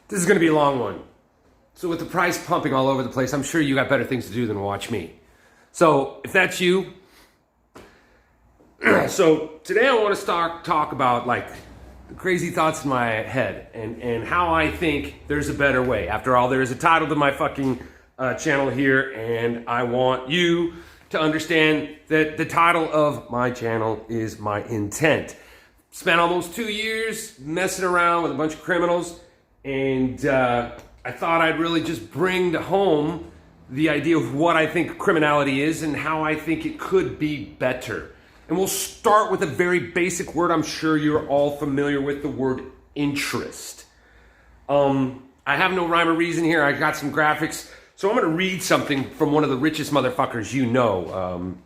This is going to be a long one. So with the price pumping all over the place, I'm sure you got better things to do than watch me. So if that's you, so today I want to talk about like the crazy thoughts in my head and how I think there's a better way. After all, there is a title to my fucking channel here, and I want you to understand that the title of my channel is my intent. Spent almost 2 years messing around with a bunch of criminals, and I thought I'd really just bring to home the idea of what I think criminality is and how I think it could be better. And we'll start with a very basic word I'm sure you're all familiar with, the word interest. I have no rhyme or reason here. I got some graphics. So I'm going to read something from one of the richest motherfuckers you know.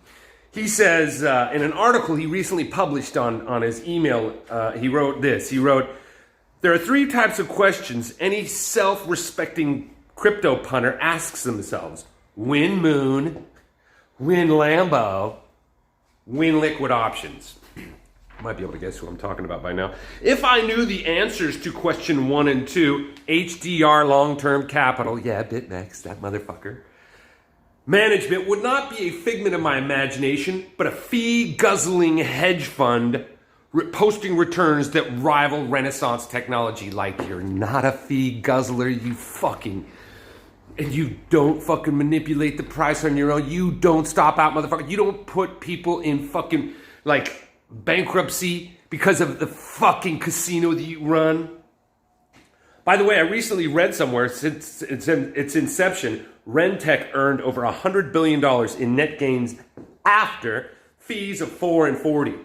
He says, in an article he recently published on his email, he wrote this. He wrote, "There are 3 types of questions any self-respecting crypto punter asks themselves. Win Moon, win Lambo, win liquid options." Might be able to guess who I'm talking about by now. If I knew the answers to question 1 and 2, HDR long-term capital, yeah, BitMEX, that motherfucker, management would not be a figment of my imagination, but a fee-guzzling hedge fund posting returns that rival Renaissance technology. Like, you're not a fee guzzler, you fucking... And you don't fucking manipulate the price on your own. You don't stop out, motherfucker. You don't put people in fucking, like, bankruptcy because of the fucking casino that you run. By the way, I recently read somewhere, since its inception, Rentech earned over $100 billion in net gains after fees of 4 and 40.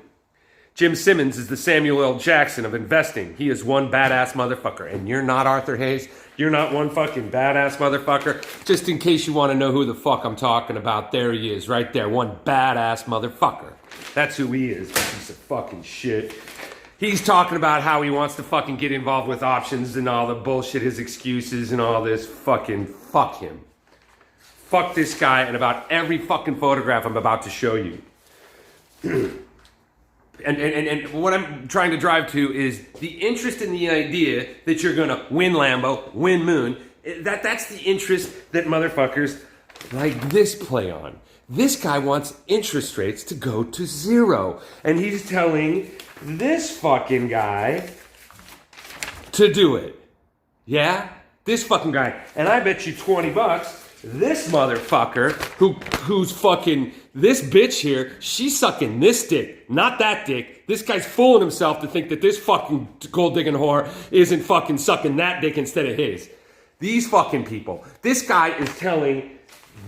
Jim Simmons is the Samuel L. Jackson of investing. He is one badass motherfucker. And you're not Arthur Hayes. You're not one fucking badass motherfucker. Just in case you want to know who the fuck I'm talking about, there he is, right there. One badass motherfucker. That's who he is, piece of fucking shit. He's talking about how he wants to fucking get involved with options and all the bullshit, his excuses and all this. Fucking fuck him. Fuck this guy and about every fucking photograph I'm about to show you. And what I'm trying to drive to is the interest in the idea that you're gonna win Lambo, win Moon. That's the interest that motherfuckers like this play on. This guy wants interest rates to go to 0. And he's telling this fucking guy to do it. Yeah? This fucking guy. And I bet you $20, this motherfucker who's fucking this bitch here, she's sucking this dick, not that dick. This guy's fooling himself to think that this fucking gold digging whore isn't fucking sucking that dick instead of his. These fucking people. This guy is telling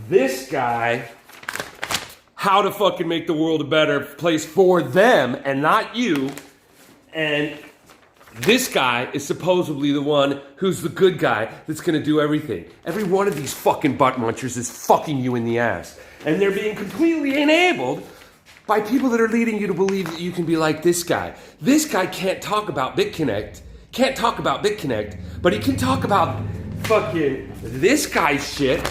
this guy how to fucking make the world a better place for them and not you. And this guy is supposedly the one who's the good guy that's gonna do everything. Every one of these fucking butt munchers is fucking you in the ass. And they're being completely enabled by people that are leading you to believe that you can be like this guy. This guy can't talk about BitConnect, but he can talk about fucking this guy's shit.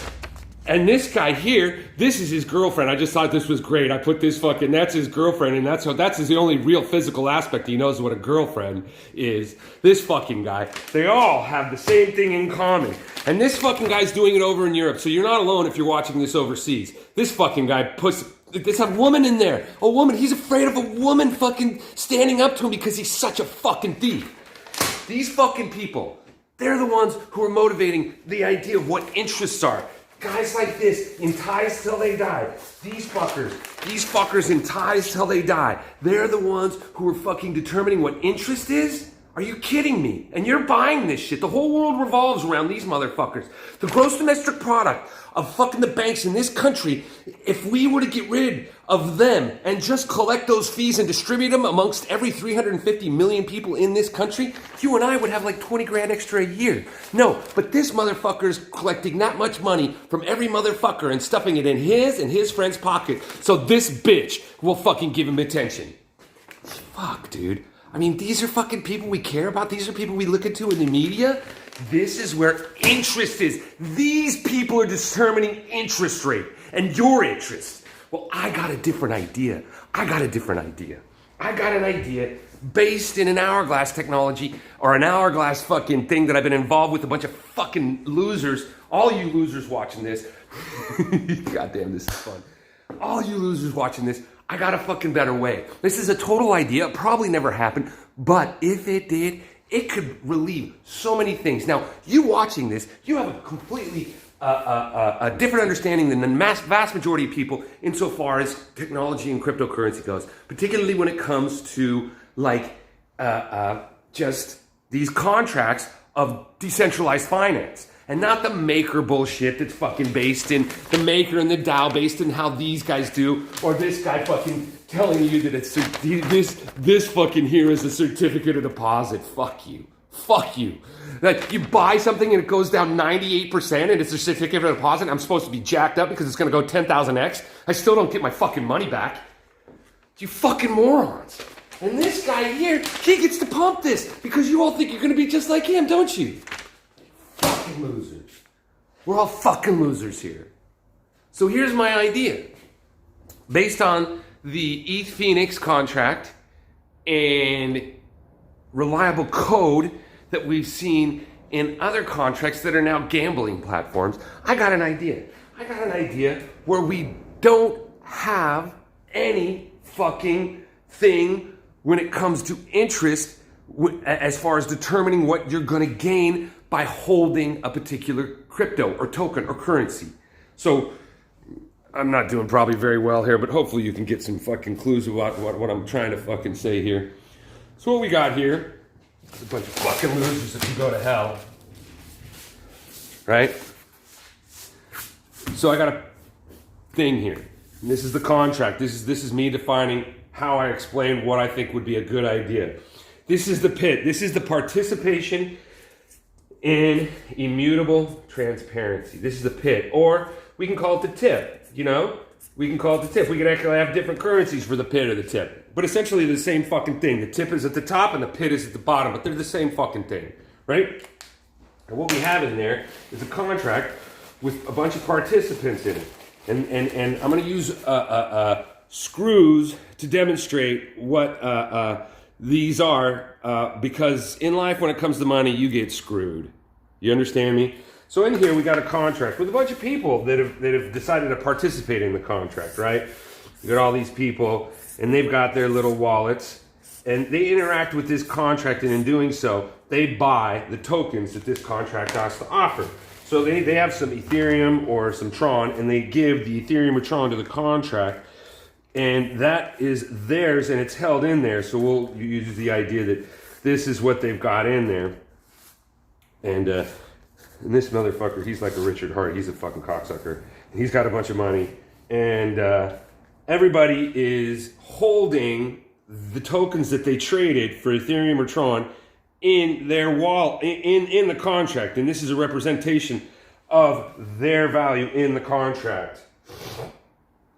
And this guy here, this is his girlfriend. I just thought this was great. I put this fucking, that's his girlfriend, and that's the only real physical aspect he knows what a girlfriend is. This fucking guy. They all have the same thing in common. And this fucking guy's doing it over in Europe, so you're not alone if you're watching this overseas. This fucking guy puts, there's a woman in there. A woman, he's afraid of a woman fucking standing up to him because he's such a fucking thief. These fucking people, they're the ones who are motivating the idea of what interests are. Guys like this, in ties till they die. These fuckers in ties till they die. They're the ones who are fucking determining what interest is? Are you kidding me? And you're buying this shit. The whole world revolves around these motherfuckers. The gross domestic product of fucking the banks in this country, if we were to get rid of them and just collect those fees and distribute them amongst every 350 million people in this country, you and I would have like 20 grand extra a year. No, but this motherfucker's collecting that much money from every motherfucker and stuffing it in his and his friend's pocket so this bitch will fucking give him attention. Fuck, dude. I mean, these are fucking people we care about. These are people we look into in the media. This is where interest is. These people are determining interest rate and your interest. Well, I got a different idea. I got an idea based in an hourglass technology or an hourglass fucking thing that I've been involved with a bunch of fucking losers. All you losers watching this. Goddamn, this is fun. All you losers watching this, I got a fucking better way. This is a total idea. It probably never happened, but if it did, it could relieve so many things. Now, you watching this, you have a completely a different understanding than the vast majority of people insofar as technology and cryptocurrency goes, particularly when it comes to like just these contracts of decentralized finance. And not the maker bullshit that's fucking based in the maker and the DAO based in how these guys do, or this guy fucking telling you that it's this fucking here is a certificate of deposit. Fuck you. Fuck you. Like you buy something and it goes down 98% and it's a certificate of deposit. I'm supposed to be jacked up because it's gonna go 10,000x. I still don't get my fucking money back. You fucking morons. And this guy here, he gets to pump this because you all think you're gonna be just like him, don't you? Fucking losers. We're all fucking losers here. So here's my idea. Based on the ETH Phoenix contract and reliable code that we've seen in other contracts that are now gambling platforms, I got an idea. I got an idea where we don't have any fucking thing when it comes to interest as far as determining what you're going to gain by holding a particular crypto or token or currency. So I'm not doing probably very well here, but hopefully you can get some fucking clues about what I'm trying to fucking say here. So what we got here is a bunch of fucking losers that can go to hell. Right? So I got a thing here. And this is the contract. This is me defining how I explain what I think would be a good idea. This is the pit. This is the participation in immutable transparency. This is the pit, or we can call it the tip, you know? We can call it the tip. We can actually have different currencies for the pit or the tip. But essentially the same fucking thing. The tip is at the top and the pit is at the bottom, but they're the same fucking thing, right? And what we have in there is a contract with a bunch of participants in it. And I'm gonna use screws to demonstrate what these are, because in life, when it comes to money, you get screwed. You understand me? So in here, we got a contract with a bunch of people that have decided to participate in the contract, right? You got all these people, and they've got their little wallets, and they interact with this contract, and in doing so, they buy the tokens that this contract has to offer. So they have some Ethereum or some Tron, and they give the Ethereum or Tron to the contract, and that is theirs, and it's held in there. So we'll use the idea that this is what they've got in there. And this motherfucker, he's like a Richard Hart. He's a fucking cocksucker. He's got a bunch of money. And everybody is holding the tokens that they traded for Ethereum or Tron in their wallet, in the contract. And this is a representation of their value in the contract.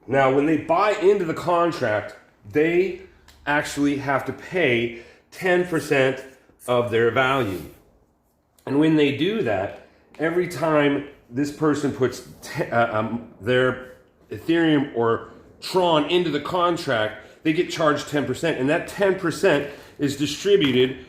Now, when they buy into the contract, they actually have to pay 10% of their value. And when they do that, every time this person puts their Ethereum or Tron into the contract, they get charged 10%. And that 10% is distributed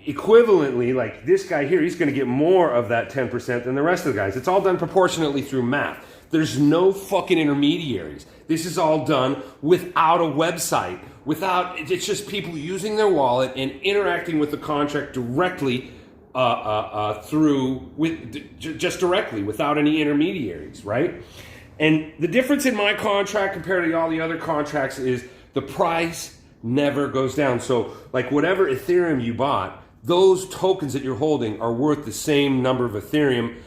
equivalently. Like this guy here, he's going to get more of that 10% than the rest of the guys. It's all done proportionately through math. There's no fucking intermediaries. This is all done without a website. It's just people using their wallet and interacting with the contract directly just directly without any intermediaries, right? And the difference in my contract compared to all the other contracts is the price never goes down. So like whatever Ethereum you bought, those tokens that you're holding are worth the same number of Ethereum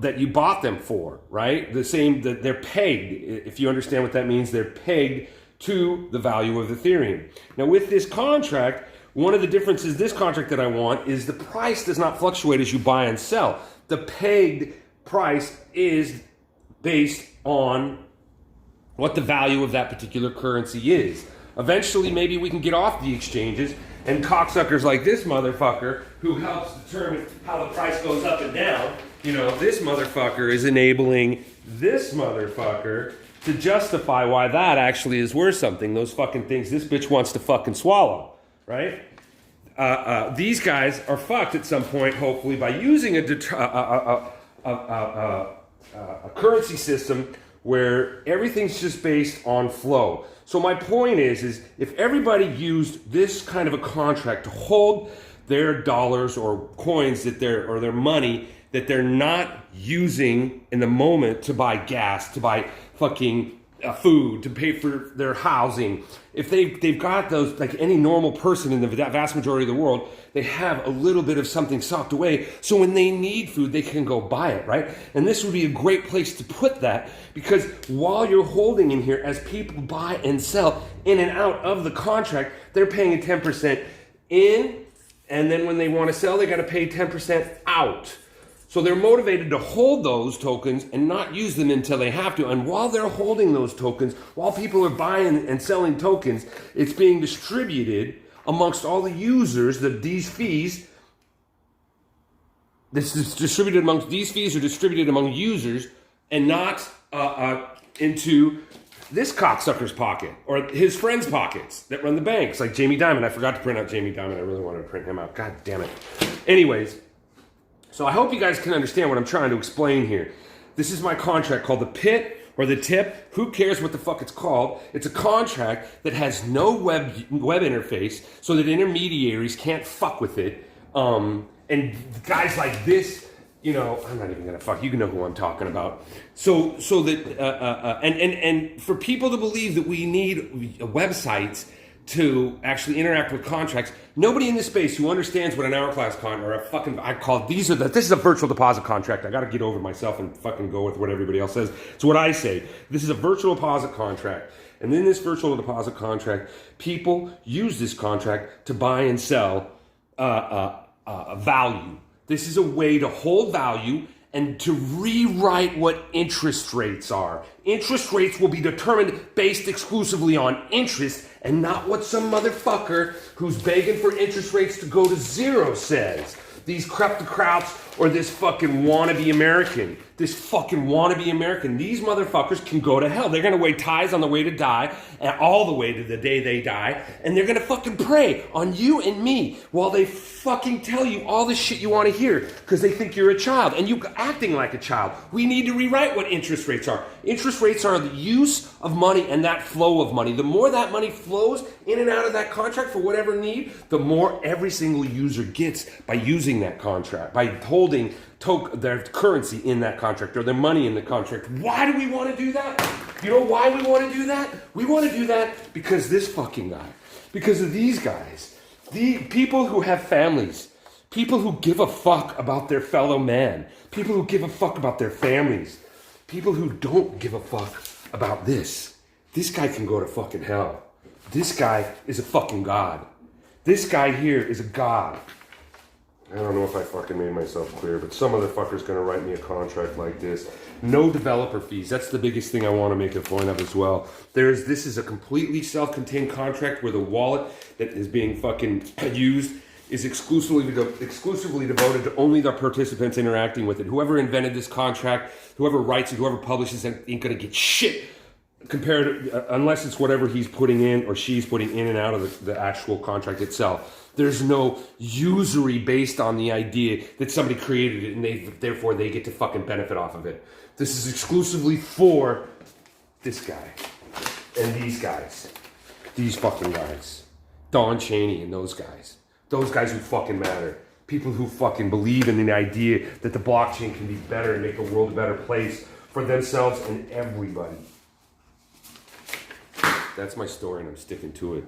that you bought them for, right? The same, that they're pegged. If you understand what that means, they're pegged to the value of Ethereum. Now with this contract, one of the differences this contract that I want is the price does not fluctuate as you buy and sell. The pegged price is based on what the value of that particular currency is. Eventually, maybe we can get off the exchanges and cocksuckers like this motherfucker who helps determine how the price goes up and down. You know, this motherfucker is enabling this motherfucker to justify why that actually is worth something. Those fucking things this bitch wants to fucking swallow, right? These guys are fucked at some point, hopefully, by using a currency system where everything's just based on flow. So my point is if everybody used this kind of a contract to hold their dollars or coins or their money that they're not using in the moment to buy gas, to buy fucking food, to pay for their housing. If they've got those, like any normal person in the vast majority of the world, they have a little bit of something socked away. So when they need food, they can go buy it, right? And this would be a great place to put that, because while you're holding in here, as people buy and sell in and out of the contract, they're paying a 10% in, and then when they want to sell, they got to pay 10% out. So they're motivated to hold those tokens and not use them until they have to. And while they're holding those tokens, while people are buying and selling tokens, it's being distributed amongst all the users, these fees. This is distributed amongst these fees are distributed among users and not into this cocksucker's pocket or his friends' pockets that run the banks, like Jamie Dimon. I forgot to print out Jamie Dimon. I really wanted to print him out. God damn it. Anyways. So I hope you guys can understand what I'm trying to explain here. This is my contract called the Pit or the Tip. Who cares what the fuck it's called? It's a contract that has no web interface so that intermediaries can't fuck with it. And guys like this, you know, I'm not even gonna fuck. You can know who I'm talking about. So that and for people to believe that we need websites to actually interact with contracts. Nobody in this space who understands what an hourglass contract or a fucking this is a virtual deposit contract. I got to get over myself and fucking go with what everybody else says. It's what I say. This is a virtual deposit contract. And in this virtual deposit contract, people use this contract to buy and sell value. This is a way to hold value and to rewrite what interest rates are. Interest rates will be determined based exclusively on interest and not what some motherfucker who's begging for interest rates to go to zero says. These kleptocrats or this fucking wannabe American. This fucking wannabe American. These motherfuckers can go to hell. They're gonna weigh ties on the way to die and all the way to the day they die. And they're gonna fucking prey on you and me while they fucking tell you all the shit you want to hear because they think you're a child and you acting like a child. We need to rewrite what interest rates are. Interest rates are the use of money and that flow of money. The more that money flows in and out of that contract for whatever need, the more every single user gets by using that contract, by holding their currency in that contract or their money in the contract. Why do we want to do that? You know why we want to do that? We want to do that because this fucking guy, because of these guys, the people who have families, people who give a fuck about their fellow man, people who give a fuck about their families, people who don't give a fuck about this. This guy can go to fucking hell. This guy is a fucking god. This guy here is a god. I don't know if I fucking made myself clear, but some motherfucker's gonna write me a contract like this. No developer fees. That's the biggest thing I want to make a point of as well. This is a completely self-contained contract where the wallet that is being fucking used is exclusively devoted to only the participants interacting with it. Whoever invented this contract, whoever writes it, whoever publishes it, ain't gonna get shit compared to, unless it's whatever he's putting in or she's putting in and out of the actual contract itself. There's no usury based on the idea that somebody created it and therefore they get to fucking benefit off of it. This is exclusively for this guy and these guys. These fucking guys. Don Chaney and those guys. Those guys who fucking matter. People who fucking believe in the idea that the blockchain can be better and make the world a better place for themselves and everybody. That's my story and I'm sticking to it.